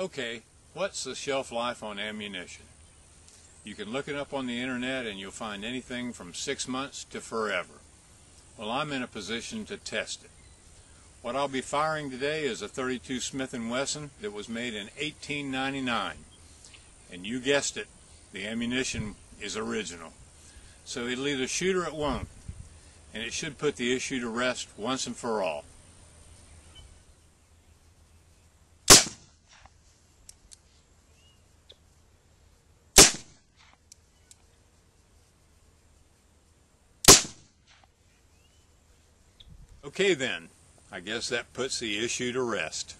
Okay, what's the shelf life on ammunition? You can look it up on the internet and you'll find anything from 6 months to forever. Well, I'm in a position to test it. What I'll be firing today is a .32 Smith & Wesson that was made in 1899. And you guessed it, the ammunition is original. So it'll either shoot or it won't. And it should put the issue to rest once and for all. Okay then, I guess that puts the issue to rest.